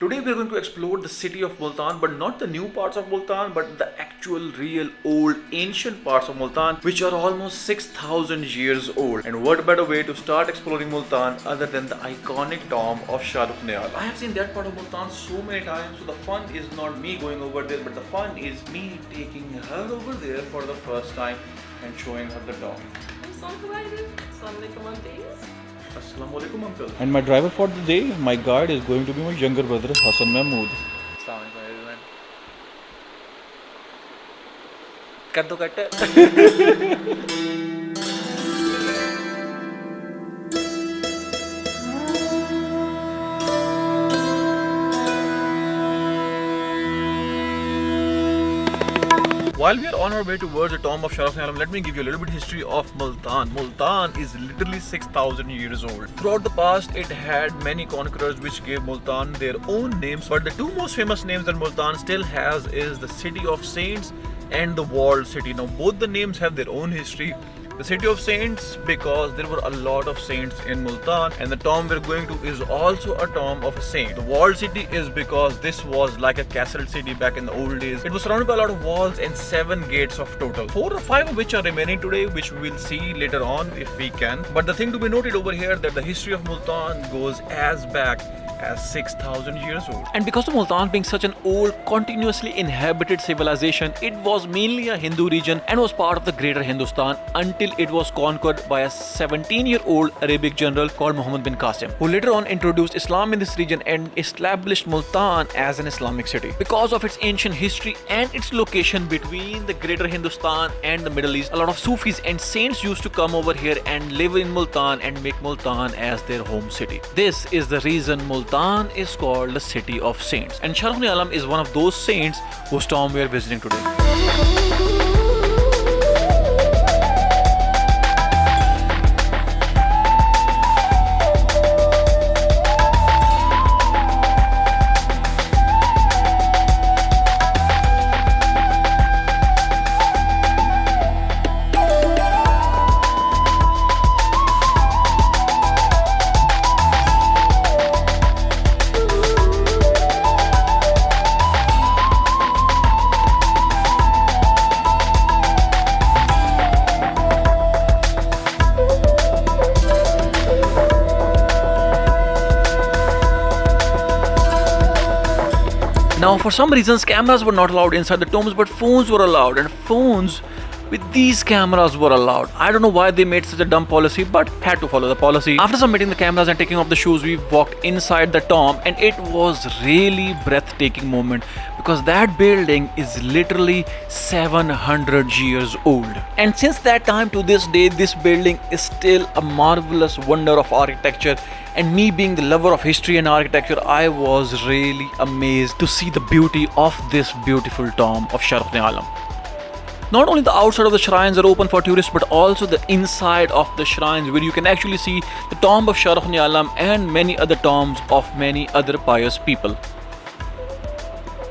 Today we are going to explore the city of Multan, but not the new parts of Multan, but the actual, real, old, ancient parts of Multan, which are almost 6,000 years old. And what better way to start exploring Multan other than the iconic tomb of Shahrukh. I have seen that part of Multan so many times, so the fun is not me going over there, but the fun is me taking her over there for the first time and showing her the tomb. Assalamu alaikum, uncle. And my driver for the day, my guide, is going to be my younger brother, Hassan Mahmood. Assalamu alaikum, everyone. Kaddu cut. While we are on our way towards the tomb of Shahrukh, let me give you a little bit history of Multan. Multan is literally 6,000 years old. Throughout the past, it had many conquerors which gave Multan their own names. But the two most famous names that Multan still has is the City of Saints and the Walled City. Now, both the names have their own history. The City of Saints because there were a lot of saints in Multan, and the tomb we're going to is also a tomb of a saint. The Walled City is because this was like a castle city back in the old days. It was surrounded by a lot of walls and 7 gates of total, 4 or 5 of which are remaining today, which we will see later on if we can. But the thing to be noted over here that the history of Multan goes as back as 6,000 years old. And because of Multan being such an old, continuously inhabited civilization, it was mainly a Hindu region and was part of the greater Hindustan until it was conquered by a 17-year-old Arabic general called Muhammad bin Qasim, who later on introduced Islam in this region and established Multan as an Islamic city. Because of its ancient history and its location between the greater Hindustan and the Middle East, a lot of Sufis and saints used to come over here and live in Multan and make Multan as their home city. This is the reason Multan is called the City of Saints, and Shahrukh is one of those saints whose tomb we are visiting today. Now, for some reasons, cameras were not allowed inside the tombs, but phones were allowed, and phones with these cameras were allowed. I don't know why they made such a dumb policy, but had to follow the policy. After submitting the cameras and taking off the shoes, we walked inside the tomb, and it was really breathtaking moment because that building is literally 700 years old. And since that time to this day, this building is still a marvelous wonder of architecture. And me being the lover of history and architecture, I was really amazed to see the beauty of this beautiful tomb of Shahrukh. Not only the outside of the shrines are open for tourists, but also the inside of the shrines where you can actually see the tomb of Shahrukh and many other tombs of many other pious people.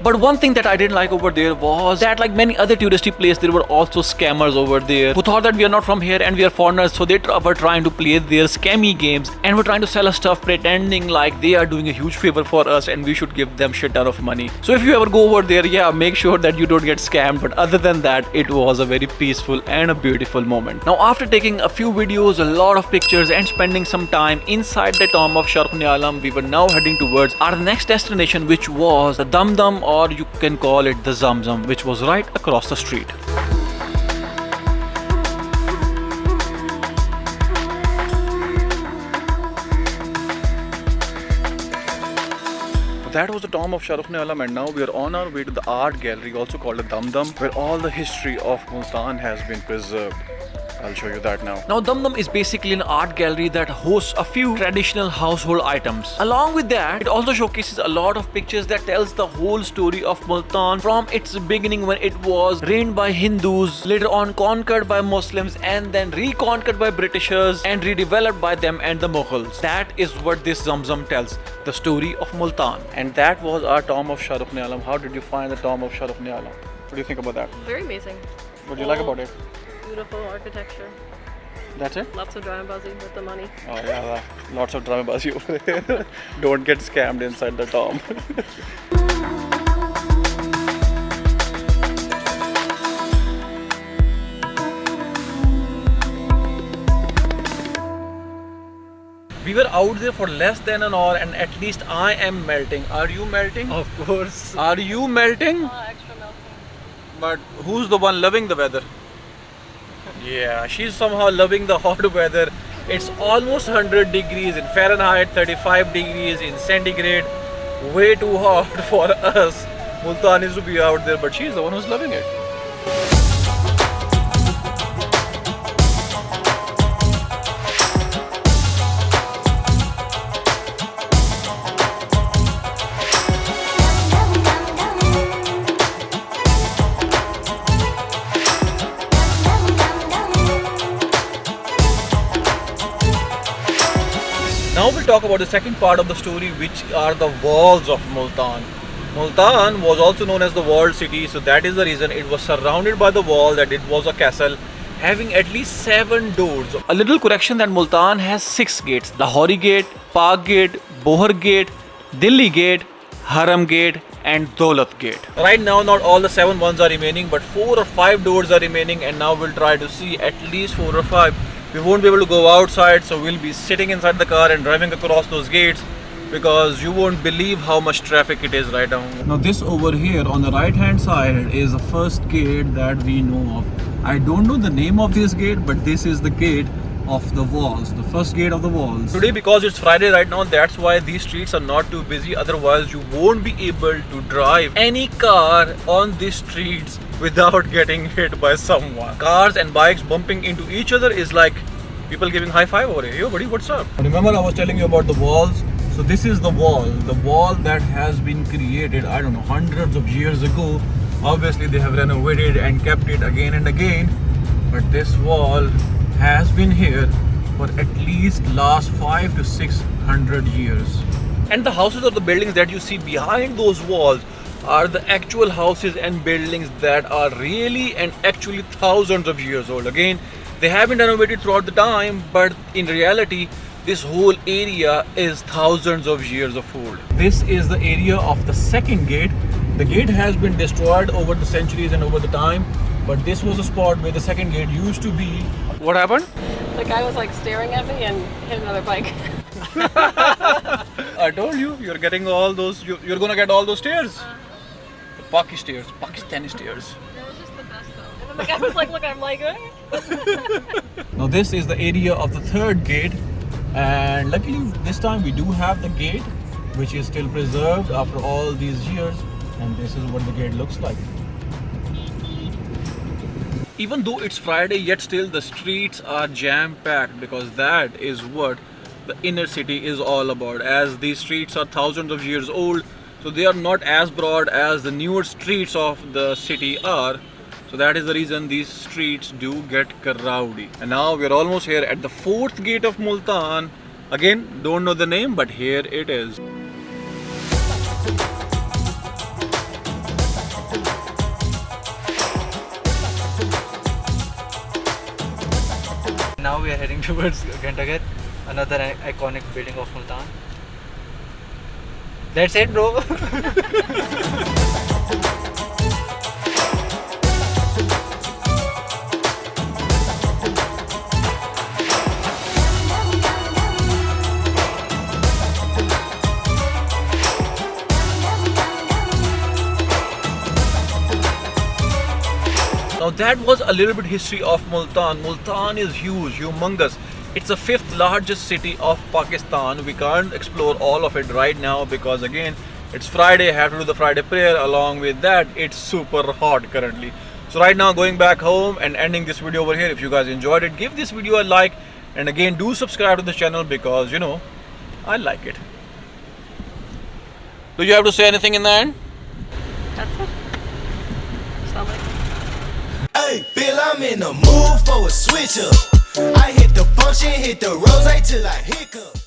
But one thing that I didn't like over there was that, like many other touristy places, there were also scammers over there who thought that we are not from here and we are foreigners, so they were trying to play their scammy games and were trying to sell us stuff pretending like they are doing a huge favor for us and we should give them shit ton of money. So if you ever go over there, yeah, make sure that you don't get scammed. But other than that, it was a very peaceful and a beautiful moment. Now, after taking a few videos, a lot of pictures and spending some time inside the tomb of Shahrukh, we were now heading towards our next destination, which was the Dum Dum, or you can call it the Zamzam, which was right across the street. That was the tomb of Shahrukh, and now we are on our way to the art gallery, also called the Dum Dum, where all the history of Multan has been preserved. I'll show you that now. Now, Dum Dum is basically an art gallery that hosts a few traditional household items. Along with that, it also showcases a lot of pictures that tells the whole story of Multan from its beginning when it was reigned by Hindus, later on conquered by Muslims, and then reconquered by Britishers and redeveloped by them and the Mughals. That is what this Zamzam tells, the story of Multan. And that was our tomb of Shahrukh. How did you find the tomb of Shahrukh? What do you think about that? Very amazing. What do you like about it? Beautiful architecture. That's it? Lots of dramabazi with the money. Oh yeah, lots of dramabazi over there. Don't get scammed inside the tomb. We were out there for less than an hour and at least I am melting. Are you melting? Of course. Are you melting? Extra melting. But who's the one loving the weather? Yeah, she's somehow loving the hot weather. It's almost 100 degrees in Fahrenheit, 35 degrees in centigrade. Way too hot for us Multanis to be out there, but she's the one who's loving it. Now we'll talk about the second part of the story, which are the walls of Multan. Multan was also known as the walled city, so that is the reason it was surrounded by the wall, that it was a castle having at least 7 doors. A little correction, that Multan has 6 gates: Lahori Gate, Park Gate, Bohar Gate, Delhi Gate, Haram Gate and Daulat Gate. Right now not all the 7 ones are remaining, but 4 or 5 doors are remaining, and now we'll try to see at least 4 or 5. We won't be able to go outside, so we'll be sitting inside the car and driving across those gates, because you won't believe how much traffic it is right now. Now this over here on the right hand side is the first gate that we know of. I don't know the name of this gate, but this is the gate of the walls, the first gate of the walls. Today, because it's Friday right now, that's why these streets are not too busy. Otherwise you won't be able to drive any car on these streets without getting hit by someone. Cars and bikes bumping into each other is like people giving high five over here. Yo buddy, what's up? Remember I was telling you about the walls? So this is the wall that has been created, I don't know, hundreds of years ago. Obviously they have renovated and kept it again and again, but this wall has been here for at least last 500 to 600 years. And the houses or the buildings that you see behind those walls are the actual houses and buildings that are really and actually thousands of years old. Again, they have been renovated throughout the time, but in reality this whole area is thousands of years of old. This is the area of the second gate. The gate has been destroyed over the centuries and over the time, but this was a spot where the second gate used to be. What happened? The guy was like staring at me and hit another bike. I told you, you're getting all those, you're gonna get all those stairs. The Pakistani stairs. It was just the best though. And then the guy was like, look, I'm like, Now this is the area of the third gate, and luckily this time we do have the gate, which is still preserved after all these years, and this is what the gate looks like. Even though it's Friday, yet still the streets are jam-packed, because that is what the inner city is all about. As these streets are thousands of years old, so they are not as broad as the newer streets of the city are. So that is the reason these streets do get rowdy. And now we're almost here at the fourth gate of Multan. Again, don't know the name, but here it is. Now we are heading towards Ghantaghar, another iconic building of Multan. That's it, bro. Now that was a little bit history of Multan. Multan is huge, humongous. It's the 5th largest city of Pakistan. We can't explore all of it right now because again, it's Friday, I have to do the Friday prayer. Along with that, it's super hot currently. So right now, going back home and ending this video over here. If you guys enjoyed it, give this video a like, and again, do subscribe to this channel because, you know, I like it. Do you have to say anything in the end? that's it. Assalamualaikum. Hey, Bill, I'm in the mood for a switch up. I hit the function, hit the rose till I hiccup.